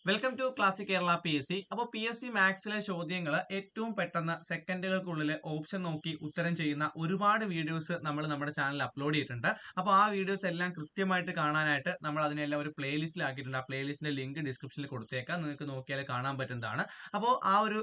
Welcome to classic Kerala PSC. അപ്പോൾ PSC മാത്സിലെ ചോദ്യങ്ങൾ ഏറ്റവും പെട്ടെന്ന് സെക്കൻഡുകൾക്കുള്ളിൽ ഓപ്ഷൻ നോക്കി ഉത്തരം ചെയ്യുന്ന ഒരുപാട് വീഡിയോസ് നമ്മൾ നമ്മുടെ ചാനലിൽ അപ്ലോഡ് ചെയ്തിട്ടുണ്ട്. അപ്പോൾ ആ വീഡിയോസ് എല്ലാം കൃത്യമായിട്ട് കാണാനായിട്ട് നമ്മൾ അതിനെല്ലാം ഒരു പ്ലേലിസ്റ്റിലാക്കിയിട്ടുണ്ട്. ആ പ്ലേലിസ്റ്റിന്റെ ലിങ്ക് ഡിസ്ക്രിപ്ഷനിൽ കൊടുത്തേക്കാം, നിങ്ങൾക്ക് നോക്കിയാൽ കാണാൻ പറ്റുന്നതാണ്. അപ്പോൾ ആ ഒരു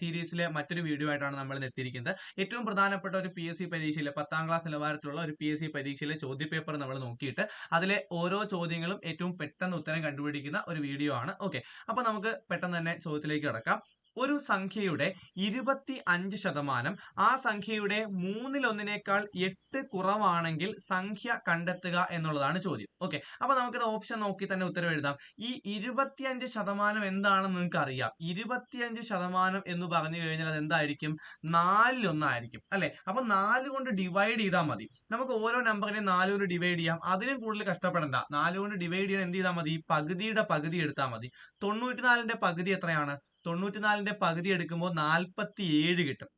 സീരീസിലെ മറ്റൊരു വീഡിയോ ആയിട്ടാണ് നമ്മൾ എത്തിയിരിക്കുന്നത്. ഏറ്റവും പ്രധാനപ്പെട്ട ഒരു PSC പരീക്ഷയിലെ 10ാം ക്ലാസ് നിലവാരത്തിലുള്ള ഒരു PSC പരീക്ഷയിലെ ചോദ്യപേപ്പർ നമ്മൾ നോക്കിയിട്ട് അതിലെ ഓരോ ചോദ്യങ്ങളും ഏറ്റവും പെട്ടെന്ന് ഉത്തരം കണ്ടുപിടിക്കുന്ന ഒരു വീഡിയോ ആണ്. ഓക്കെ, അപ്പൊ നമുക്ക് പെട്ടെന്ന് തന്നെ ചോദ്യത്തിലേക്ക് കിടക്കാം. ഒരു സംഖ്യയുടെ 25% ആ സംഖ്യയുടെ മൂന്നിലൊന്നിനേക്കാൾ 8 കുറവാണെങ്കിൽ സംഖ്യ കണ്ടെത്തുക എന്നുള്ളതാണ് ചോദ്യം. ഓക്കെ, അപ്പൊ നമുക്കിത് ഓപ്ഷൻ നോക്കി തന്നെ ഉത്തരം എഴുതാം. ഈ 25% എന്താണെന്ന് നിങ്ങൾക്ക് അറിയാം. 25% എന്ന് പറഞ്ഞു കഴിഞ്ഞാൽ അത് എന്തായിരിക്കും? 4/1 അല്ലെ? അപ്പൊ 4 കൊണ്ട് ഡിവൈഡ് ചെയ്താൽ മതി. നമുക്ക് ഓരോ നമ്പറിനെ 4 കൊണ്ട് ഡിവൈഡ് ചെയ്യാം. അതിനും കൂടുതൽ കഷ്ടപ്പെടണ്ട. 4 കൊണ്ട് ഡിവൈഡ് ചെയ്യാൻ എന്ത് ചെയ്താൽ മതി? പകുതിയുടെ പകുതി എടുത്താൽ മതി. 94ന്റെ പകുതി എത്രയാണ്? 94ന്റെ പകുതി എടുക്കുമ്പോൾ 47 കിട്ടും.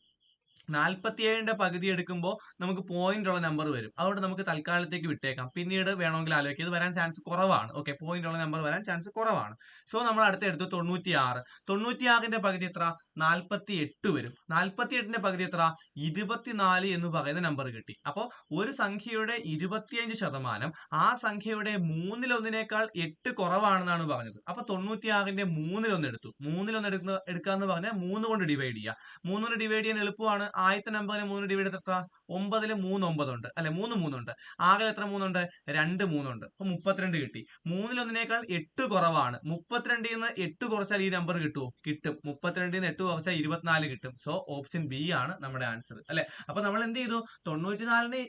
47ന്റെ പകുതി എടുക്കുമ്പോൾ നമുക്ക് പോയിന്റ് ഉള്ള നമ്പർ വരും. അതുകൊണ്ട് നമുക്ക് തൽക്കാലത്തേക്ക് വിട്ടേക്കാം, പിന്നീട് വേണമെങ്കിൽ ആലോചിക്കാം. ഇത് വരാൻ ചാൻസ് കുറവാണ്. ഓക്കെ, പോയിന്റ് ഉള്ള നമ്പർ വരാൻ ചാൻസ് കുറവാണ്. സോ നമ്മൾ അടുത്ത് എടുത്തു 96. 96ന്റെ പകുതി എത്ര? 48 വരും. 48ന്റെ പകുതി എത്ര? 24 എന്ന് പറയുന്ന നമ്പർ കിട്ടി. അപ്പോൾ ഒരു സംഖ്യയുടെ 25% ആ സംഖ്യയുടെ മൂന്നിലൊന്നിനേക്കാൾ 8 കുറവാണെന്നാണ് പറഞ്ഞത്. അപ്പൊ 96ന്റെ മൂന്നിലൊന്ന് എടുത്തു. മൂന്നിലൊന്ന് എടുക്കുക എന്ന് പറഞ്ഞാൽ 3 കൊണ്ട് ഡിവൈഡ് ചെയ്യുക. 3 കൊണ്ട് ഡിവൈഡ് ചെയ്യാൻ എളുപ്പമാണ്. ആദ്യത്തെ നമ്പറിനെ 3 ഡിവൈഡ് ചെയ്ത് എത്ര? 9ൽ 3 9 ഉണ്ട് അല്ലെ? 3 3 ഉണ്ട്. ആകെ എത്ര 3 ഉണ്ട്? 2 3 ഉണ്ട്. അപ്പൊ 32 കിട്ടി. മൂന്നിലൊന്നിനേക്കാൾ 8 കുറവാണ്. 32ൽ നിന്ന് 8 കുറച്ചാൽ ഈ നമ്പർ കിട്ടുമോ? കിട്ടും. 32ൽ നിന്ന് 8 കുറച്ചാൽ 24 കിട്ടും. സോ ഓപ്ഷൻ ബി ആണ് നമ്മുടെ ആൻസർ അല്ലെ? അപ്പൊ നമ്മൾ എന്ത് ചെയ്തു? 94നെ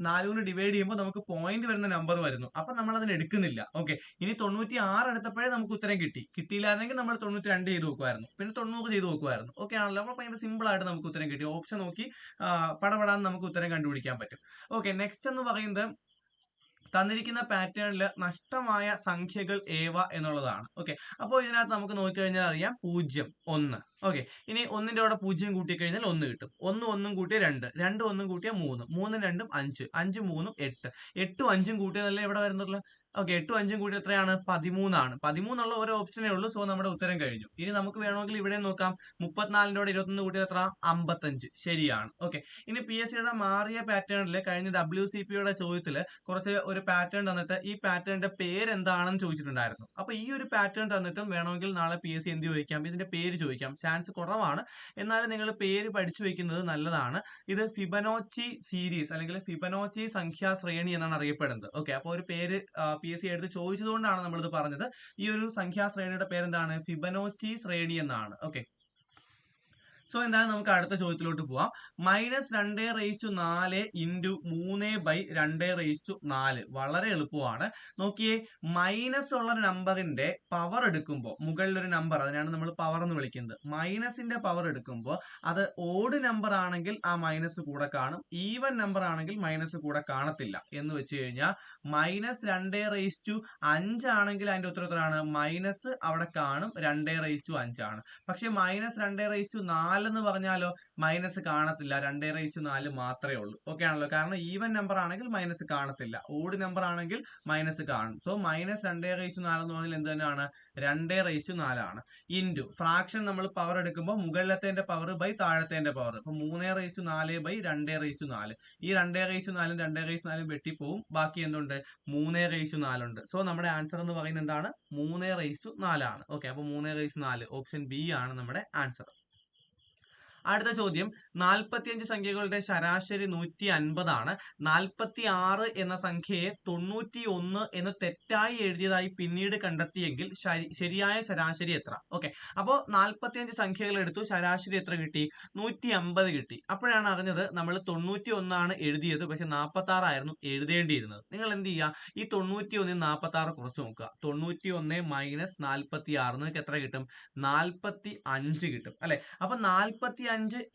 4 കൊണ്ട് ഡിവൈഡ് ചെയ്യുമ്പോൾ നമുക്ക് പോയിന്റ് വരുന്ന നമ്പർ വരുന്നു. അപ്പൊ നമ്മൾ അതിന് എടുക്കുന്നില്ല. ഓക്കെ, ഇനി 96 എടുത്തപ്പോഴേ നമുക്ക് ഉത്തരം കിട്ടിയില്ലായിരുന്നെങ്കിൽ നമ്മൾ 92 ചെയ്ത് നോക്കുമായിരുന്നു, പിന്നെ 90 ചെയ്ത് നോക്കുമായിരുന്നു. ഓക്കെ ആണല്ലോ? അപ്പോൾ ഭയങ്കര സിമ്പിൾ ആയിട്ട് നമുക്ക് ഉത്തരം കിട്ടി. ഓപ്ഷൻ നോക്കി പടപടാന്ന് നമുക്ക് ഉത്തരം കണ്ടുപിടിക്കാൻ പറ്റും. ഓക്കെ, നെക്സ്റ്റ് എന്ന് പറയുന്നത് തന്നിരിക്കുന്ന പാറ്റേണിൽ നഷ്ടമായ സംഖ്യകൾ ഏവ എന്നുള്ളതാണ്. ഓക്കെ, അപ്പോൾ ഇതിനകത്ത് നമുക്ക് നോക്കിക്കഴിഞ്ഞാൽ അറിയാം 0 1. ഓക്കെ, ഇനി 1ന്റെ കൂടെ 0 കൂട്ടിക്കഴിഞ്ഞാൽ 1 കിട്ടും. 1 1 കൂട്ടിയ 2, 2 1 കൂട്ടിയ 3, 3 2 5, 5 3 8, 8 5 കൂട്ടിയതല്ലേ ഇവിടെ വരുന്നുള്ളൂ. ഓക്കെ, 8 5 കൂടി എത്രയാണ്? 13 ആണ്. 13 ഉള്ള ഒരു ഓപ്ഷനേ ഉള്ളൂ. സോ നമ്മുടെ ഉത്തരം കഴിഞ്ഞു. ഇനി നമുക്ക് വേണമെങ്കിൽ ഇവിടെ നോക്കാം. 34ന്റെ കൂടെ 21 കൂട്ടിയത് എത്ര? 55. ശരിയാണ്. ഓക്കെ, ഇനി PSCയുടെ മാറിയ പാറ്റേണിൽ കഴിഞ്ഞ WCPയുടെ ചോദ്യത്തിൽ കുറച്ച് ഒരു പാറ്റേൺ തന്നിട്ട് ഈ പാറ്റേണിന്റെ പേര് എന്താണെന്ന് ചോദിച്ചിട്ടുണ്ടായിരുന്നു. അപ്പൊ ഈ ഒരു പാറ്റേൺ തന്നിട്ടും വേണമെങ്കിൽ നാളെ PSC എന്ത് ചോദിക്കാം? ഇതിന്റെ പേര് ചോദിക്കാം. ചാൻസ് കുറവാണ്, എന്നാലും നിങ്ങൾ പേര് പഠിച്ചു വെക്കുന്നത് നല്ലതാണ്. ഇത് ഫിബനോച്ചി സീരീസ് അല്ലെങ്കിൽ ഫിബനോച്ചി സംഖ്യാ ശ്രേണി എന്നാണ് അറിയപ്പെടുന്നത്. ഓക്കെ, അപ്പോൾ ഒരു പേര് PSC എടുത്ത് ചോദിച്ചതുകൊണ്ടാണ് നമ്മളിത് പറഞ്ഞത്. ഈ ഒരു സംഖ്യാ ശ്രേണിയുടെ പേരെന്താണ്? ഫിബനോച്ചി ശ്രേണി എന്നാണ്. ഓക്കെ, സോ എന്തായാലും നമുക്ക് അടുത്ത ചോദ്യത്തിലോട്ട് പോവാം. -2/4 ഇൻറ്റു 3/2/4 വളരെ എളുപ്പമാണ്. നോക്കിയേ, മൈനസ് ഉള്ള നമ്പറിന്റെ പവർ എടുക്കുമ്പോൾ, മുകളിലൊരു നമ്പർ, അതിനാണ് നമ്മൾ പവർ എന്ന് വിളിക്കുന്നത്. മൈനസിന്റെ പവർ എടുക്കുമ്പോൾ അത് ഓഡ് നമ്പർ ആണെങ്കിൽ ആ മൈനസ് കൂടെ കാണും, ഈവൻ നമ്പർ ആണെങ്കിൽ മൈനസ് കൂടെ കാണത്തില്ല. എന്ന് വെച്ച് കഴിഞ്ഞാൽ -2/5 ആണെങ്കിൽ അതിന്റെ ഉത്തരം എത്രയാണ്? മൈനസ് അവിടെ കാണും, 2/5 ആണ്. പക്ഷെ -2/4 എന്ന് പറഞ്ഞാലോ മൈനസ് കാണത്തില്ല, 2/4 മാത്രമേ ഉള്ളൂ. ഓക്കെ ആണല്ലോ? കാരണം ഈവൻ നമ്പർ ആണെങ്കിൽ മൈനസ് കാണത്തില്ല, ഓഡ് നമ്പർ ആണെങ്കിൽ മൈനസ് കാണും. സോ -2/4 എന്ന് പറഞ്ഞാൽ എന്ത് തന്നെയാണ്? 2/4 ആണ്. ഇൻറ്റു ഫ്രാക്ഷൻ നമ്മൾ പവർ എടുക്കുമ്പോൾ മുകളിലത്തെ പവർ ബൈ താഴത്തെ പവർ. അപ്പൊ 3/4/2/4. ഈ 2/4 2/4 വെട്ടിപ്പോവും, ബാക്കി എന്തുണ്ട്? 3/4 ഉണ്ട്. സോ നമ്മുടെ ആൻസർ എന്ന് പറയുന്നത് എന്താണ്? 3/4 ആണ്. ഓക്കെ, അപ്പൊ 3/4 ഓപ്ഷൻ ബി ആണ് നമ്മുടെ ആൻസർ. അടുത്ത ചോദ്യം, 45 സംഖ്യകളുടെ ശരാശരി 150 ആണ്. 46 എന്ന സംഖ്യയെ 91 എന്ന് തെറ്റായി എഴുതിയതായി പിന്നീട് കണ്ടെത്തിയെങ്കിൽ ശരിയായ ശരാശരി എത്ര? ഓക്കെ, അപ്പോൾ 45 സംഖ്യകൾ എടുത്തു, ശരാശരി എത്ര കിട്ടി? 150 കിട്ടി. അപ്പോഴാണ് അറിഞ്ഞത് നമ്മൾ 91 ആണ് എഴുതിയത്, പക്ഷെ 46 ആയിരുന്നു എഴുതേണ്ടിയിരുന്നത്. നിങ്ങൾ എന്ത് ചെയ്യുക? ഈ 91 46 കുറച്ച് നോക്കുക. 91 മൈനസ് 46 നിങ്ങൾക്ക് എത്ര കിട്ടും? 45 കിട്ടും അല്ലെ? അപ്പൊ 45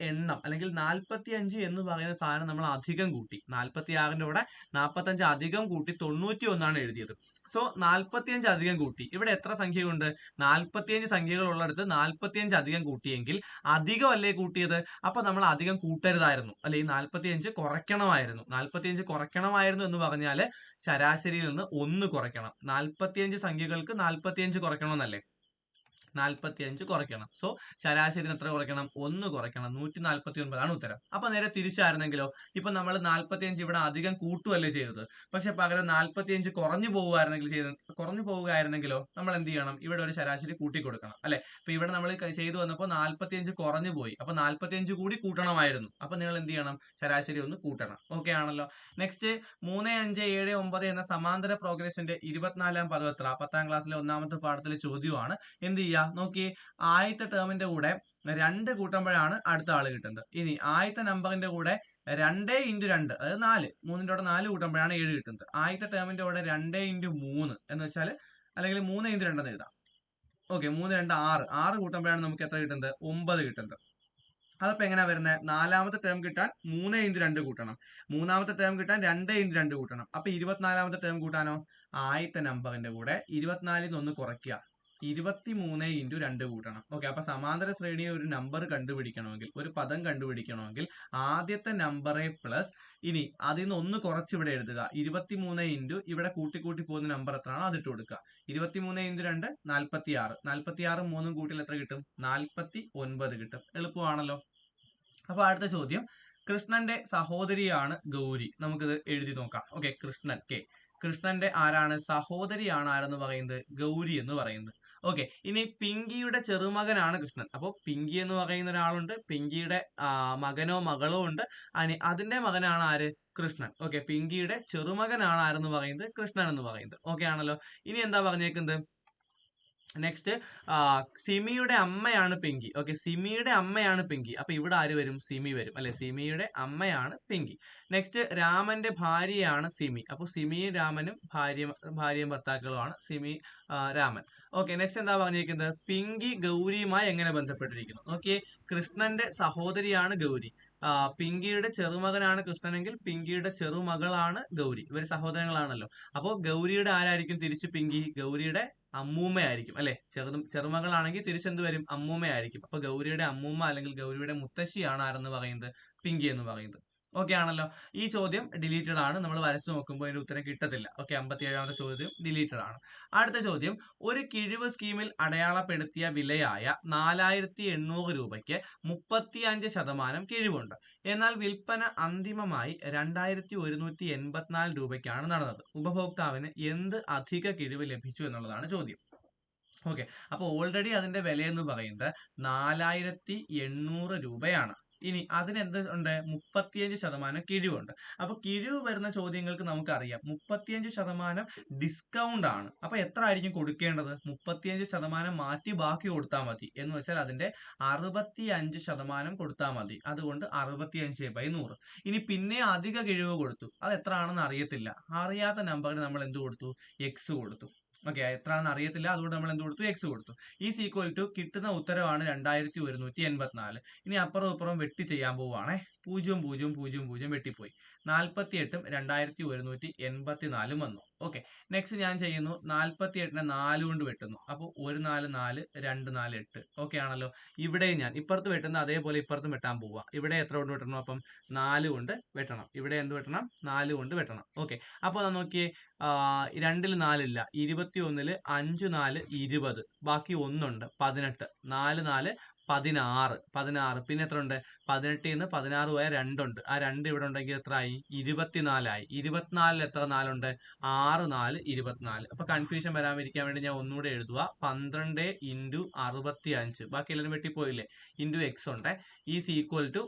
എണ്ണം അല്ലെങ്കിൽ 45 എന്ന് പറയുന്ന സാധനം നമ്മൾ അധികം കൂട്ടി. 46ന്റെ കൂടെ 45 അധികം കൂട്ടി 91 ആണ് എഴുതിയത്. സോ 45 അധികം കൂട്ടി. ഇവിടെ എത്ര സംഖ്യകളുണ്ട്? 45 സംഖ്യകൾ ഉള്ളിടത്ത് 45 അധികം കൂട്ടിയെങ്കിൽ അധികം അല്ലേ കൂട്ടിയത്? അപ്പൊ നമ്മൾ അധികം കൂട്ടരുതായിരുന്നു അല്ലെ? ഈ 45 കുറയ്ക്കണമായിരുന്നു. 45 കുറയ്ക്കണമായിരുന്നു എന്ന് പറഞ്ഞാല് ശരാശരിയിൽ നിന്ന് 1 കുറയ്ക്കണം. 45 സംഖ്യകൾക്ക് 45 കുറയ്ക്കണമെന്നല്ലേ? 45 കുറയ്ക്കണം. സോ ശരാശരി എത്ര കുറയ്ക്കണം? 1 കുറയ്ക്കണം. 149 ഉത്തരം. അപ്പൊ നേരെ തിരിച്ചായിരുന്നെങ്കിലോ? ഇപ്പൊ നമ്മൾ 45 ഇവിടെ അധികം കൂട്ടുവല്ലേ ചെയ്തത്. പക്ഷെ പകരം 45 കുറഞ്ഞു പോവുകയായിരുന്നെങ്കിലോ നമ്മൾ എന്ത് ചെയ്യണം? ഇവിടെ ഒരു ശരാശരി കൂട്ടി കൊടുക്കണം അല്ലെ? അപ്പൊ ഇവിടെ നമ്മൾ ചെയ്തു വന്നപ്പോൾ 45 കുറഞ്ഞു പോയി. അപ്പൊ 45 കൂടി കൂട്ടണമായിരുന്നു. അപ്പൊ നിങ്ങൾ എന്ത് ചെയ്യണം? ശരാശരി ഒന്ന് കൂട്ടണം. ഓക്കെ ആണല്ലോ. നെക്സ്റ്റ് 3, 5, 7, 9 എന്ന സമാന്തര പ്രോഗ്രഷന്റെ 24ാം പദം എത്ര? 10ാം ക്ലാസ്സിലെ ഒന്നാമത്തെ പാഠത്തിലെ ചോദ്യമാണ്. എന്ത് ചെയ്യുക? നോക്കി, ആദ്യത്തെ ടേമിന്റെ കൂടെ 2 കൂട്ടുമ്പോഴാണ് അടുത്ത ആള് കിട്ടുന്നത്. ഇനി ആദ്യത്തെ നമ്പറിന്റെ കൂടെ 2 × 2 അതായത് 4, 3ന്റെ കൂടെ 4 കൂട്ടുമ്പോഴാണ് 7 കിട്ടുന്നത്. ആദ്യത്തെ ടേമിന്റെ കൂടെ 2 × 3 എന്ന് വെച്ചാൽ, അല്ലെങ്കിൽ 3 × 2 എന്ന് എഴുതാം. ഓക്കെ, 3, 2, 6. 6 കൂട്ടുമ്പോഴാണ് നമുക്ക് എത്ര കിട്ടുന്നത്? 9 കിട്ടുന്നത്. അതപ്പോ എങ്ങനെയാ വരുന്നത്? നാലാമത്തെ ടേം കിട്ടാൻ 3 × 2 കൂട്ടണം. മൂന്നാമത്തെ ടേം കിട്ടാൻ 2 × 2 കൂട്ടണം. അപ്പൊ 24ാമത്തെ ടേം കൂട്ടാനോ? ആദ്യത്തെ നമ്പറിന്റെ കൂടെ 24 1 കുറയ്ക്കുക, 23 × 2 കൂട്ടണം. ഓക്കെ, അപ്പൊ സമാന്തര ശ്രേണിയെ ഒരു നമ്പർ കണ്ടുപിടിക്കണമെങ്കിൽ, ഒരു പദം കണ്ടുപിടിക്കണമെങ്കിൽ ആദ്യത്തെ നമ്പറെ പ്ലസ്, ഇനി അതിൽ നിന്ന് 1 കുറച്ച് ഇവിടെ എഴുതുക, 23 × ഇവിടെ കൂട്ടി പോകുന്ന നമ്പർ എത്രയാണോ അതിട്ട് കൊടുക്കുക. 23 × 2 46. 46 3 കൂട്ടിൽ എത്ര കിട്ടും? 49 കിട്ടും. എളുപ്പമാണല്ലോ. അപ്പൊ അടുത്ത ചോദ്യം, കൃഷ്ണന്റെ സഹോദരിയാണ് ഗൗരി. നമുക്കിത് എഴുതി നോക്കാം. ഓക്കെ, കൃഷ്ണന്റെ ആരാണ്? സഹോദരിയാണ് ആരെന്ന് പറയുന്നത്? ഗൗരി എന്ന് പറയുന്നത്. ഓക്കെ, ഇനി പിങ്കിയുടെ ചെറുമകനാണ് കൃഷ്ണൻ. അപ്പോൾ പിങ്കി എന്ന് പറയുന്ന ഒരാളുണ്ട്, പിങ്കിയുടെ മകനോ മകളോ ഉണ്ട്. അതിന്റെ മകനാണ് ആര്? കൃഷ്ണൻ. ഓക്കെ, പിങ്കിയുടെ ചെറുമകനാണ് ആരെന്ന് പറയുന്നത്? കൃഷ്ണൻ എന്ന് പറയുന്നത്. ഓക്കെ ആണല്ലോ. ഇനി എന്താ പറഞ്ഞേക്കുന്നത്? നെക്സ്റ്റ്, സിമിയുടെ അമ്മയാണ് പിങ്കി. ഓക്കെ, സിമിയുടെ അമ്മയാണ് പിങ്കി. അപ്പൊ ഇവിടെ ആര് വരും? സിമി വരും അല്ലെ? സിമിയുടെ അമ്മയാണ് പിങ്കി. നെക്സ്റ്റ്, രാമന്റെ ഭാര്യയാണ് സിമി. അപ്പൊ സിമിയും രാമനും ഭാര്യയും ഭർത്താക്കളുമാണ് സിമി, രാമൻ. ഓക്കെ, നെക്സ്റ്റ് എന്താ പറഞ്ഞിരിക്കുന്നത്? പിങ്കി ഗൗരിയുമായി എങ്ങനെ ബന്ധപ്പെട്ടിരിക്കുന്നു? ഓക്കെ, കൃഷ്ണന്റെ സഹോദരിയാണ് ഗൗരി. പിങ്കിയുടെ ചെറുമകനാണ് കൃഷ്ണനെങ്കിൽ പിങ്കിയുടെ ചെറുമകളാണ് ഗൗരി. ഇവർ സഹോദരങ്ങളാണല്ലോ. അപ്പോൾ ഗൗരിയുടെ ആരായിരിക്കും തിരിച്ച് പിങ്കി? ഗൗരിയുടെ അമ്മൂമ്മയായിരിക്കും അല്ലെ? ചെറുമകളാണെങ്കിൽ തിരിച്ചെന്ത് വരും? അമ്മൂമ്മയായിരിക്കും. അപ്പൊ ഗൗരിയുടെ അമ്മൂമ്മ അല്ലെങ്കിൽ ഗൗരിയുടെ മുത്തശ്ശിയാണ് ആരെന്ന് പറയുന്നത്? പിങ്കി എന്ന് പറയുന്നത്. ഓക്കെ ആണല്ലോ. ഈ ചോദ്യം ഡിലീറ്റഡ് ആണ്. നമ്മൾ വരച്ചു നോക്കുമ്പോൾ അതിന്റെ ഉത്തരം കിട്ടത്തില്ല. ഓക്കെ, 57ാമത്തെ ചോദ്യം ഡിലീറ്റഡ് ആണ്. അടുത്ത ചോദ്യം, ഒരു കിഴിവ് സ്കീമിൽ അടയാളപ്പെടുത്തിയ വിലയായ 4800 രൂപയ്ക്ക് 35% കിഴിവുണ്ട്. എന്നാൽ വിൽപ്പന അന്തിമമായി 2184 രൂപയ്ക്കാണ് നടന്നത്. ഉപഭോക്താവിന് എന്ത് അധിക കിഴിവ് ലഭിച്ചു എന്നുള്ളതാണ് ചോദ്യം. ഓക്കെ, അപ്പൊ ഓൾറെഡി അതിന്റെ വില എന്ന് പറയുന്നത് 4800 രൂപയാണ്. ഇനി അതിനെന്ത് ഉണ്ട്? 35% കിഴിവുണ്ട്. അപ്പൊ കിഴിവ് വരുന്ന ചോദ്യങ്ങൾക്ക് നമുക്കറിയാം 35% ഡിസ്കൗണ്ട് ആണ്. അപ്പൊ എത്ര ആയിരിക്കും കൊടുക്കേണ്ടത്? 35% മാറ്റി ബാക്കി കൊടുത്താൽ മതി. എന്ന് വെച്ചാൽ അതിന്റെ 65% കൊടുത്താൽ മതി. അതുകൊണ്ട് 65/100. ഇനി പിന്നെ അധിക കിഴിവ് കൊടുത്തു, അത് എത്ര ആണെന്ന് അറിയത്തില്ല. അറിയാത്ത നമ്പറിന് നമ്മൾ എന്ത് കൊടുത്തു? എക്സ് കൊടുത്തു. ഓക്കെ, എത്രയാണെന്ന് അറിയത്തില്ല, അതുകൊണ്ട് നമ്മൾ എന്ത് കൊടുത്തു? എക്സ് കൊടുത്തു. ഈസ് ഈക്വൽ ടു കിട്ടുന്ന ഉത്തരവാണ് 2184. ഇനി അപ്പുറം ഇപ്പുറം വെട്ടി ചെയ്യാൻ പോവുകയാണെ. 0 0 0 0 വെട്ടിപ്പോയി. 48ഉം 2184 വന്നു. ഓക്കെ, നെക്സ്റ്റ് ഞാൻ ചെയ്യുന്നു, 48നെ 4 കൊണ്ട് വെട്ടുന്നു. അപ്പോൾ 1 4 4, 2 4 8. ഓക്കെ ആണല്ലോ. ഇവിടെ ഞാൻ ഇപ്പുറത്ത് വെട്ടുന്ന അതേപോലെ ഇപ്പുറത്തും വെട്ടാൻ പോവുക. ഇവിടെ എത്ര കൊണ്ട് വെട്ടണം? അപ്പം 4 കൊണ്ട് വെട്ടണം. ഇവിടെ എന്ത് വെട്ടണം? 4 കൊണ്ട് വെട്ടണം. ഓക്കെ, അപ്പോൾ നോക്കിയേ, 2ൽ 4 ഇല്ല, 21ൽ 5 4 20, ബാക്കി 1 ഉണ്ട്, 18, 4 4 16. പിന്നെ എത്ര ഉണ്ട്? 18ൽ നിന്ന് 16 പോയാൽ 2 ഉണ്ട്. ആ 2 ഇവിടെ ഉണ്ടെങ്കിൽ എത്ര ആയി? 24 ആയി. 24ൽ എത്ര 4 ഉണ്ട്? 6 4 24. അപ്പൊ കൺഫ്യൂഷൻ വരാതിരിക്കാൻ വേണ്ടി ഞാൻ ഒന്നുകൂടെ എഴുതുക. 12 × 65, ബാക്കി എല്ലാവരും വെട്ടിപ്പോയില്ലേ? ഇൻറ്റു എക്സ് ഉണ്ട്, ഈസ് ഈക്വൽ ടു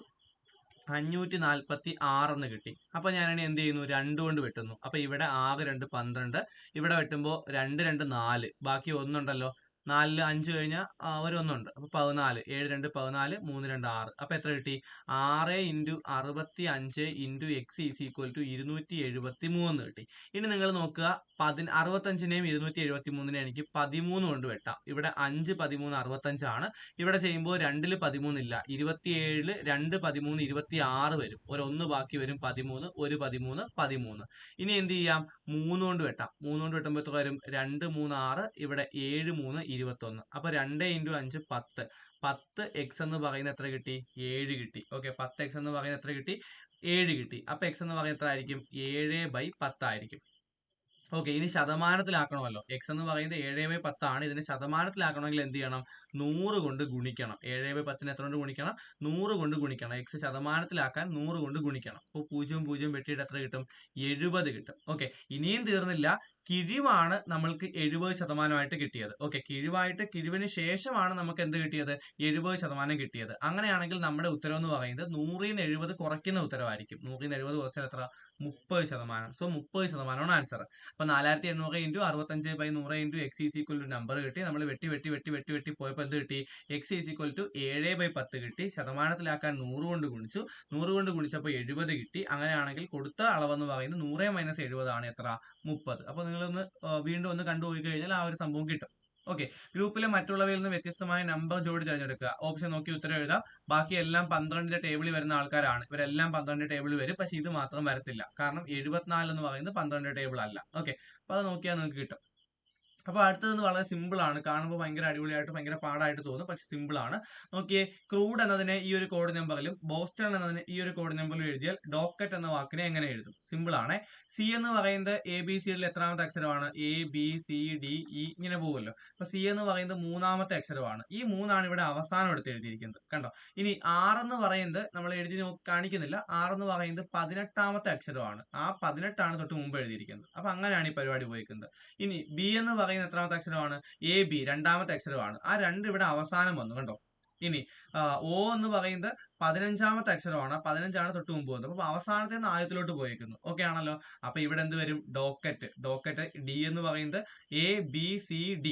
546 എന്ന് കിട്ടി. അപ്പൊ ഞാനിനി എന്ത് ചെയ്യുന്നു? 2 കൊണ്ട് വെട്ടുന്നു. അപ്പൊ ഇവിടെ ആകെ 2 12, ഇവിടെ വെട്ടുമ്പോൾ 2 2 4, ബാക്കി 1 ഉണ്ടല്ലോ. 4ൽ 5 കഴിഞ്ഞാൽ ഒരു 1 ഉണ്ട്. അപ്പൊ 14, 7 2 14, 3 2 6. അപ്പൊ എത്ര കിട്ടി? 6 × 65 × x ഈസ് ഈക്വൽ ടു 273 കിട്ടി. ഇനി നിങ്ങൾ നോക്കുക, 65നെയും 273നെയും എനിക്ക് 13 കൊണ്ട് വെട്ടാം. ഇവിടെ 5 13 65 ആണ്. ഇവിടെ ചെയ്യുമ്പോൾ 2ൽ 13 ഇല്ല, 27ൽ 2 13 26 വരും. ഒരു 1 ബാക്കി വരും, 13, ഒരു 13 13. ഇനി എന്ത് ചെയ്യാം? 3 കൊണ്ട് വെട്ടാം. 3 കൊണ്ട് വെട്ടുമ്പോൾ എത്ര വരും? 2 3 6, ഇവിടെ 7 3 21. അപ്പൊ 2 × 5 10. 10 എക്സ് എന്ന് പറയുന്നത് എത്ര കിട്ടി? 7 കിട്ടി. ഓക്കെ, 10 എക്സ് എന്ന് പറയുന്നത് എത്ര കിട്ടി? 7 കിട്ടി. അപ്പൊ എക്സ് എന്ന് പറയുന്നത് എത്ര ആയിരിക്കും? 7/10 ആയിരിക്കും. ഓക്കെ, ഇനി ശതമാനത്തിലാക്കണമല്ലോ. എക്സ് എന്ന് പറയുന്നത് 7/10 ആണ്. ഇതിനെ ശതമാനത്തിലാക്കണമെങ്കിൽ എന്ത് ചെയ്യണം? 100 കൊണ്ട് ഗുണിക്കണം. 7/10 എത്ര കൊണ്ട് ഗുണിക്കണം? 100 കൊണ്ട് ഗുണിക്കണം. എക്സ് ശതമാനത്തിലാക്കാൻ 100 കൊണ്ട് ഗുണിക്കണം. അപ്പോൾ 0 0 വെട്ടിയിട്ട് എത്ര കിട്ടും? 70 കിട്ടും. ഓക്കെ, ഇനിയും തീർന്നില്ല. കിഴിവാണ് നമ്മൾക്ക് 70% കിട്ടിയത്. ഓക്കെ, കിഴിവിന് ശേഷമാണ് നമുക്ക് എന്ത് കിട്ടിയത്? 70% കിട്ടിയത്. അങ്ങനെയാണെങ്കിൽ നമ്മുടെ ഉത്തരം എന്ന് പറയുന്നത് 100ൽ നിന്ന് 70 കുറയ്ക്കുന്ന ഉത്തരവായിരിക്കും. 100ൽ നിന്ന് 70 കുറച്ചാൽ എത്ര? 30%. സോ 30%ആണ് ആൻസർ. അപ്പൊ 4800 into 65/100 into x is equal to number കിട്ടി. നമ്മൾ വെട്ടി പോയപ്പോൾ എന്ത് കിട്ടി? എക്സ് ഈസ് ഈക്വൽ ടു 7/10 കിട്ടി. ശതമാനത്തിലാക്കാൻ 100 കൊണ്ട് ഗുണിച്ചു. 100 കൊണ്ട് ഗുണിച്ചപ്പോൾ 70 കിട്ടി. അങ്ങനെയാണെങ്കിൽ കൊടുത്ത അളവെന്ന് പറയുന്നത് 100 - 70 ആണ് എത്ര? 30. അപ്പോൾ നിങ്ങളൊന്ന് വീണ്ടും ഒന്ന് കണ്ടുപോയി കഴിഞ്ഞാൽ ആ ഒരു സംഭവം കിട്ടും. ഓക്കെ, ഗ്രൂപ്പിലെ മറ്റുള്ളവയിൽ നിന്ന് വ്യത്യസ്തമായ നമ്പർ ജോഡി തിരഞ്ഞെടുക്കുക. ഓപ്ഷൻ നോക്കി ഉത്തരം എഴുതാം. ബാക്കി എല്ലാം 12ന്റെ ടേബിളിൽ വരുന്ന ആൾക്കാരാണ്. ഇവരെല്ലാം 12ന്റെ ടേബിളിൽ വരും. പക്ഷെ ഇത് മാത്രം വരത്തില്ല. കാരണം 74 എന്ന് പറയുന്നത് 12ന്റെ ടേബിൾ അല്ല. ഓക്കെ, അപ്പൊ അത് നോക്കിയാൽ നിങ്ങൾക്ക് കിട്ടും. അപ്പൊ അടുത്തത് വളരെ സിമ്പിൾ ആണ്. കാണുമ്പോൾ ഭയങ്കര അടിപൊളിയായിട്ട് ഭയങ്കര പാടായിട്ട് തോന്നും, പക്ഷെ സിമ്പിൾ ആണ്. നോക്കിയേ, ക്രൂഡ് എന്നതിനെ ഈ ഒരു കോഡ് നമ്പറിലും ബോസ്റ്റൺ എന്നതിനെ ഈ ഒരു കോഡ് നമ്പറിലും എഴുതിയാൽ ഡോക്കറ്റ് എന്ന വാക്കിനെ എങ്ങനെ എഴുതും? സിമ്പിൾ ആണ്. സി എന്ന് പറയുന്നത് ABCഡിൽ എത്രാമത്തെ അക്ഷരമാണ്? ABCDE ഇങ്ങനെ പോകുമല്ലോ. അപ്പൊ സി എന്ന് പറയുന്നത് 3ാമത്തെ അക്ഷരമാണ്. ഈ 3ആണ് ഇവിടെ അവസാനം എടുത്ത് എഴുതിയിരിക്കുന്നത്. കണ്ടോ? ഇനി R എന്ന് പറയുന്നത് നമ്മൾ എഴുതി കാണിക്കുന്നില്ല. R എന്ന് പറയുന്നത് 18ാമത്തെ അക്ഷരമാണ്. ആ 18ആണ് തൊട്ട് മുമ്പ് എഴുതിയിരിക്കുന്നത്. അപ്പൊ അങ്ങനെയാണ് ഈ പരിപാടി പോയിരിക്കുന്നത്. ഇനി B എന്ന് പറയുന്നത് എത്രാമത്തെ അക്ഷരമാണ്? AB 2ാമത്തെ അക്ഷരമാണ്. ആ 2 ഇവിടെ അവസാനം വന്നു. കണ്ടോ? ഇനി O എന്ന് പറയുന്നത് 15ാമത്തെ അക്ഷരമാണ്. 15ആണ് തൊട്ട് മുമ്പ് വന്നത്. അപ്പൊ അവസാനത്തെ നിന്ന് ആദ്യത്തിലോട്ട് പോയിരിക്കുന്നു. ഓക്കെ ആണല്ലോ? അപ്പൊ ഇവിടെ എന്ത് വരും? ഡോക്കറ്റ് D എന്ന് പറയുന്നത് ABCD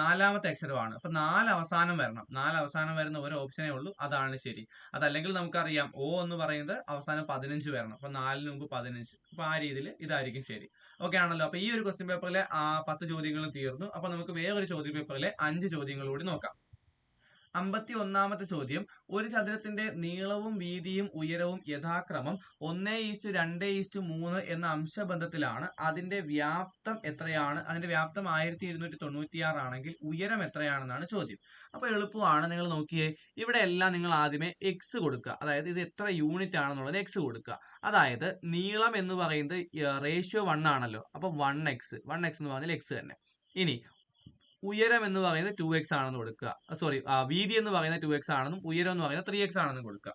4ാമത്തെ അക്ഷരമാണ്. അപ്പൊ 4 അവസാനം വരണം. 4 അവസാനം വരുന്ന ഒരു ഓപ്ഷനേ ഉള്ളൂ, അതാണ് ശരി. അതല്ലെങ്കിൽ നമുക്കറിയാം O എന്ന് പറയുന്നത് അവസാനം 15 വരണം. അപ്പൊ 4ന് മുമ്പ് 15. അപ്പൊ ആ രീതിയിൽ ഇതായിരിക്കും ശരി. ഓക്കെ ആണല്ലോ? അപ്പൊ ഈ ഒരു ക്വസ്റ്റ്യൻ പേപ്പറിലെ 10 ചോദ്യങ്ങളും തീർന്നു. അപ്പൊ നമുക്ക് വേറൊരു ചോദ്യ പേപ്പറിലെ 5 ചോദ്യങ്ങൾ കൂടി നോക്കാം. 51ാമത്തെ ചോദ്യം, ഒരു ചതുരത്തിന്റെ നീളവും വീതിയും ഉയരവും യഥാക്രമം 1:2:3 എന്ന അംശബന്ധത്തിലാണ്. അതിന്റെ വ്യാപ്തം എത്രയാണ്? അതിന്റെ വ്യാപ്തം 1296 ആണെങ്കിൽ ഉയരം എത്രയാണെന്നാണ് ചോദ്യം. അപ്പൊ എളുപ്പമാണ്. നിങ്ങൾ നോക്കിയേ, ഇവിടെ എല്ലാം നിങ്ങൾ ആദ്യമേ എക്സ് കൊടുക്കുക. അതായത് ഇത് എത്ര യൂണിറ്റ് ആണെന്നുള്ളത് എക്സ് കൊടുക്കുക. അതായത് നീളം എന്ന് പറയുന്നത് റേഷ്യോ 1 ആണല്ലോ. അപ്പൊ 1x എന്ന് പറഞ്ഞാൽ എക്സ് തന്നെ. ഇനി ഉയരം എന്ന് പറയുന്നത് 2x ആണെന്ന് കൊടുക്കുക. സോറി, വീതി എന്ന് പറയുന്നത് 2x ആണെന്നും ഉയരം എന്ന് പറയുന്നത് 3x ആണെന്നും കൊടുക്കുക.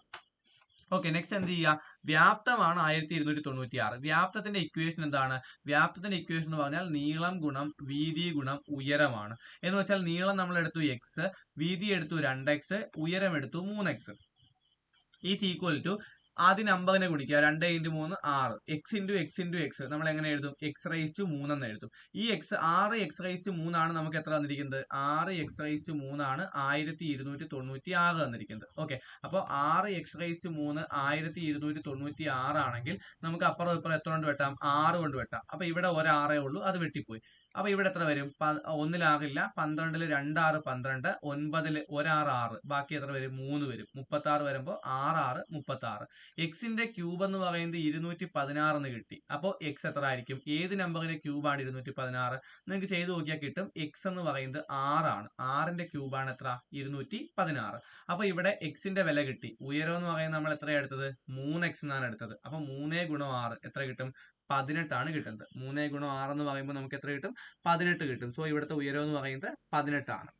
ഓക്കെ, നെക്സ്റ്റ് എന്ത് ചെയ്യുക? വ്യാപ്തമാണ് 1296. വ്യാപ്തത്തിന്റെ ഇക്വേഷൻ എന്താണ്? വ്യാപ്തത്തിന്റെ ഇക്വേഷൻ എന്ന് പറഞ്ഞാൽ നീളം ഗുണം വീതി ഗുണം ഉയരമാണ്. എന്ന് വെച്ചാൽ നീളം നമ്മൾ എടുത്തു x, വീതി എടുത്തു 2x, ഉയരം എടുത്തു 3x. ഈസ് ഈക്വൽ ടു ആദ്യ നമ്പറിനെ ഗുണിക്കുക. 2 × 3 6. x നമ്മൾ എങ്ങനെ എഴുതും? x⁻³ എന്ന് എഴുതും. ഈ 6x⁻³ ആണ് നമുക്ക് എത്ര തന്നിരിക്കുന്നത്? 6x⁻³ ആണ് 1296 തന്നിരിക്കുന്നത്. ഓക്കെ, അപ്പോൾ 6x⁻³ 1296 ആണെങ്കിൽ നമുക്ക് അപ്പുറം ഇപ്പുറം എത്ര കൊണ്ട് വെട്ടാം? 6 കൊണ്ട് വെട്ടാം. അപ്പൊ ഇവിടെ ഒരു 6 ഉള്ളൂ, അത് വെട്ടിപ്പോയി. അപ്പൊ ഇവിടെ എത്ര വരും? 1ൽ 6 ഇല്ല, 12ൽ 2 6 12, 9ൽ 1 6 6, ബാക്കി എത്ര വരും? 3 വരും. 36 വരുമ്പോൾ 6 6 36. എക്സിന്റെ ക്യൂബ് എന്ന് പറയുന്നത് 216 എന്ന് കിട്ടി. അപ്പോൾ എക്സ് എത്ര ആയിരിക്കും? ഏത് നമ്പറിന്റെ ക്യൂബാണ് 216? നിങ്ങൾക്ക് ചെയ്ത് നോക്കിയാൽ കിട്ടും. എക്സ് എന്ന് പറയുന്നത് 6 ആണ്. 6ന്റെ ക്യൂബാണ് എത്ര? 216. അപ്പൊ ഇവിടെ എക്സിന്റെ വില കിട്ടി. ഉയരം എന്ന് പറയുന്നത് നമ്മൾ എത്രയാണ് എടുത്തത്? 3x എന്നാണ് എടുത്തത്. അപ്പൊ 3 × 6 എത്ര കിട്ടും? 18 ആണ് കിട്ടുന്നത്. 3 × 6 എന്ന് പറയുമ്പോൾ നമുക്ക് എത്ര കിട്ടും? 18 കിട്ടും. സോ ഇവിടുത്തെ ഉയരം എന്ന് പറയുന്നത് 18 ആണ്.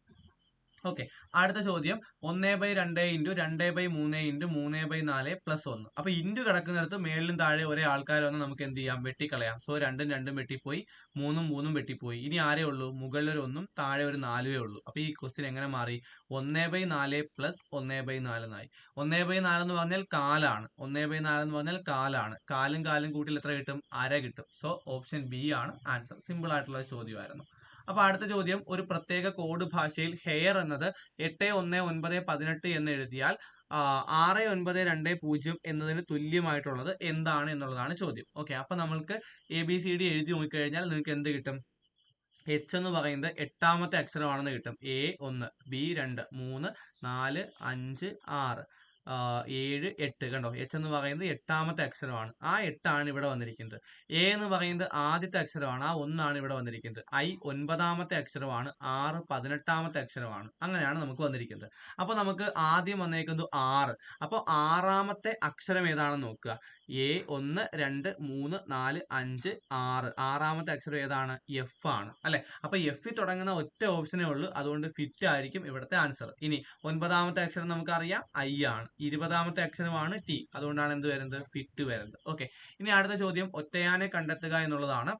ഓക്കെ, അടുത്ത ചോദ്യം 1/2 ഇൻറ്റു 2/3 ഇൻറ്റു 3/4 പ്ലസ് 1. അപ്പൊ ഇൻറ്റു കിടക്കുന്നിടത്ത് മേളിലും താഴെ ഒരേ ആൾക്കാർ വന്ന് നമുക്ക് എന്ത് ചെയ്യാം? വെട്ടിക്കളയാം. സോ 2 2 വെട്ടിപ്പോയി, 3 3 വെട്ടിപ്പോയി. ഇനി ആരേ ഉള്ളൂ? മുകളിൽ ഒരു 1ഉം താഴെ ഒരു 4 ഉള്ളൂ. അപ്പൊ ഈ ക്വസ്റ്റ്യൻ എങ്ങനെ മാറി? 1/4 പ്ലസ് 1/4 എന്നായി. 1/4 എന്ന് പറഞ്ഞാൽ കാലാണ്. 1/4 എന്ന് പറഞ്ഞാൽ കാലാണ്. കാലും കാലും കൂട്ടിൽ എത്ര കിട്ടും? അര കിട്ടും. സോ ഓപ്ഷൻ ബി ആണ് ആൻസർ. സിമ്പിൾ ആയിട്ടുള്ള ചോദ്യമായിരുന്നു. അപ്പൊ അടുത്ത ചോദ്യം, ഒരു പ്രത്യേക കോഡ് ഭാഷയിൽ ഹെയർ എന്നത് 81918 എന്ന് എഴുതിയാൽ 6920 എന്നതിന് തുല്യമായിട്ടുള്ളത് എന്താണ് എന്നുള്ളതാണ് ചോദ്യം. ഓക്കെ, അപ്പൊ നമ്മൾക്ക് ABCD എഴുതി നോക്കിക്കഴിഞ്ഞാൽ നിങ്ങൾക്ക് എന്ത് കിട്ടും? എച്ച് എന്ന് പറയുന്നത് 8ാമത്തെ അക്ഷരമാണെന്ന് കിട്ടും. A 1, B 2, 3, 4, 5, 6. 7, 8 കണ്ടോ, എച്ച് എന്ന് പറയുന്നത് എട്ടാമത്തെ അക്ഷരമാണ്. ആ 8 ഇവിടെ വന്നിരിക്കുന്നത്. എ എന്ന് പറയുന്നത് ആദ്യത്തെ അക്ഷരമാണ്. ആ 1 ഇവിടെ വന്നിരിക്കുന്നത്. ഐ 9ാമത്തെ അക്ഷരമാണ്. 6 18ാമത്തെ അക്ഷരമാണ്. അങ്ങനെയാണ് നമുക്ക് വന്നിരിക്കുന്നത്. അപ്പൊ നമുക്ക് ആദ്യം വന്നേക്കുന്നത് 6. അപ്പൊ 6ാമത്തെ അക്ഷരം ഏതാണെന്ന് നോക്കുക. എ 1 2 3 4 5 6. 6ാമത്തെ അക്ഷരം ഏതാണ്? എഫ് ആണ് അല്ലെ. അപ്പൊ എഫിൽ തുടങ്ങുന്ന ഒറ്റ ഓപ്ഷനേ ഉള്ളൂ. അതുകൊണ്ട് ഫിറ്റ് ആയിരിക്കും ഇവിടുത്തെ ആൻസർ. ഇനി 9ാമത്തെ അക്ഷരം നമുക്കറിയാം ഐ ആണ്. 20ാമത്തെ അക്ഷരമാണ് ടി. അതുകൊണ്ടാണ് എന്ത് വരുന്നത്? ഫിറ്റ് വരുന്നത്. ഓക്കെ. ഇനി അടുത്ത ചോദ്യം ഒറ്റയാനെ കണ്ടെത്തുക എന്നുള്ളതാണ്.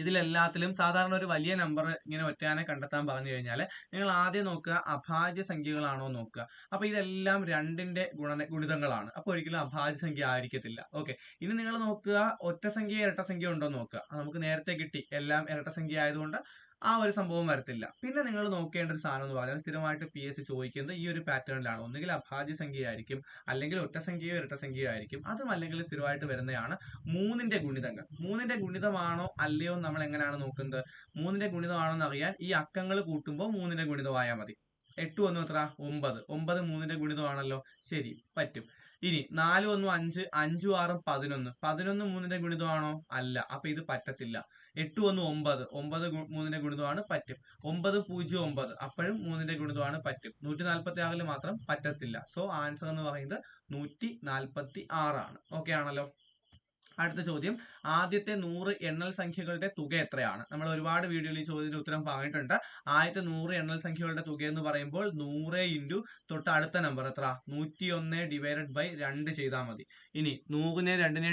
ഇതിലെല്ലാത്തിലും സാധാരണ ഒരു വലിയ നമ്പർ ഇങ്ങനെ ഒറ്റയാനെ കണ്ടെത്താൻ പറഞ്ഞു കഴിഞ്ഞാൽ നിങ്ങൾ ആദ്യം നോക്കുക അഭാജ്യ സംഖ്യകളാണോ നോക്കുക. അപ്പൊ ഇതെല്ലാം 2ന്റെ ഗുണിതങ്ങളാണ്. അപ്പൊ ഒരിക്കലും അഭാജ്യ സംഖ്യ ആയിരിക്കത്തില്ല. ഓക്കെ. ഇനി നിങ്ങൾ നോക്കുക ഒറ്റ സംഖ്യ ഇരട്ട സംഖ്യ ഉണ്ടോ നോക്കുക. നമുക്ക് നേരത്തെ കിട്ടി എല്ലാം ഇരട്ട സംഖ്യ ആയതുകൊണ്ട് ആ ഒരു സംഭവം വരത്തില്ല. പിന്നെ നിങ്ങൾ നോക്കേണ്ട ഒരു സാധനം എന്ന് പറഞ്ഞാൽ സ്ഥിരമായിട്ട് PSC ചോദിക്കുന്നത് ഈ ഒരു പാറ്റേണിലാണ്. ഒന്നുകിൽ അഭാജ്യ സംഖ്യയായിരിക്കും, അല്ലെങ്കിൽ ഒറ്റ സംഖ്യയോ ഇരട്ട സംഖ്യയോ ആയിരിക്കും. അതും അല്ലെങ്കിൽ സ്ഥിരമായിട്ട് വരുന്നതാണ് 3ന്റെ ഗുണിതങ്ങൾ. 3ന്റെ ഗുണിതമാണോ അല്ലയോ നമ്മൾ എങ്ങനെയാണ് നോക്കുന്നത്? 3ന്റെ ഗുണിതമാണോ എന്ന് അറിയാൻ ഈ അക്കങ്ങൾ കൂട്ടുമ്പോൾ 3ന്റെ ഗുണിതമായാൽ മതി. 8 1 എത്ര? 9. 9 3ന്റെ ഗുണിതമാണല്ലോ. ശരി, പറ്റും. ഇനി 4 1 5, 5 6 11. 11 3ന്റെ ഗുണിതമാണോ? അല്ല. അപ്പൊ ഇത് പറ്റത്തില്ല. 8 1 9. 9 3ന്റെ ഗുണിതമാണ്. പറ്റും. 9 0 9. അപ്പോഴും 3ന്റെ ഗുണിതമാണ്. പറ്റും. 146 മാത്രം പറ്റത്തില്ല. സോ ആൻസർ എന്ന് പറയുന്നത് 146 ആണ്. ഓക്കെ ആണല്ലോ. അടുത്ത ചോദ്യം, ആദ്യത്തെ 100 എണ്ണൽ സംഖ്യകളുടെ തുക എത്രയാണ്? നമ്മൾ ഒരുപാട് വീഡിയോയിൽ ഈ ചോദ്യത്തിന് ഉത്തരം പറഞ്ഞിട്ടുണ്ട്. ആദ്യത്തെ 100 എണ്ണൽ സംഖ്യകളുടെ തുക എന്ന് പറയുമ്പോൾ 100 ഇൻറ്റു തൊട്ട് അടുത്ത നമ്പർ എത്ര? 101 ഡിവൈഡഡ് ബൈ 2 ചെയ്താൽ മതി. ഇനി 100നെ 2നെ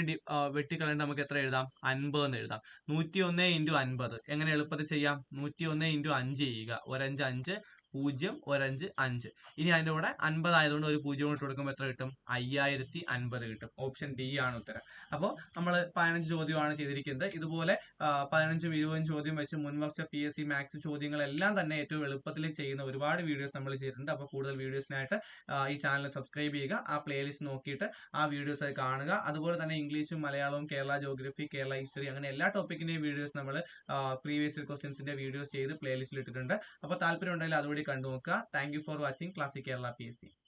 വെട്ടിക്കളയേണ്ട നമുക്ക് എത്ര എഴുതാം? 50 എന്ന് എഴുതാം. 101 ഇൻറ്റു 50 എങ്ങനെ എളുപ്പത്തിൽ ചെയ്യാം? 101 ഇൻറ്റു 5 ചെയ്യുക. 1 5 5 0 1 5 5. ഇനി അതിന്റെ കൂടെ 50 ആയതുകൊണ്ട് ഒരു 0 ഇട്ട് കൊടുക്കുമ്പോൾ എത്ര കിട്ടും? 5050 കിട്ടും. ഓപ്ഷൻ ഡി ആണ് ഉത്തരം. അപ്പോൾ നമ്മൾ 15 ചോദ്യമാണ് ചെയ്തിരിക്കുന്നത്. ഇതുപോലെ 15ഉം 20ഉം ചോദ്യം വെച്ച് മുൻവർഷ PSC മാത്സ് ചോദ്യങ്ങളെല്ലാം തന്നെ ഏറ്റവും എളുപ്പത്തിൽ ചെയ്യുന്ന ഒരുപാട് വീഡിയോസ് നമ്മൾ ചെയ്തിട്ടുണ്ട്. അപ്പോൾ കൂടുതൽ വീഡിയോസിനായിട്ട് ഈ ചാനൽ സബ്സ്ക്രൈബ് ചെയ്യുക. ആ പ്ലേലിസ്റ്റ് നോക്കിയിട്ട് ആ വീഡിയോസ് കാണുക. അതുപോലെ തന്നെ ഇംഗ്ലീഷും മലയാളവും കേരള ജോഗ്രഫി, കേരള ഹിസ്റ്ററി അങ്ങനെ എല്ലാ ടോപ്പിക്കിന്റെയും വീഡിയോസ് നമ്മൾ പ്രീവിയസ് ഇയർ ക്വസ്റ്റ്യൻസിന്റെ വീഡിയോസ് ചെയ്ത് പ്ലേലിസ്റ്റിൽ ഇട്ടിട്ടുണ്ട്. അപ്പോൾ താല്പര്യം ഉണ്ടെങ്കിൽ അതുവഴി കണ്ടു നോക്കുക. Thank you for watching classic Kerala PSC.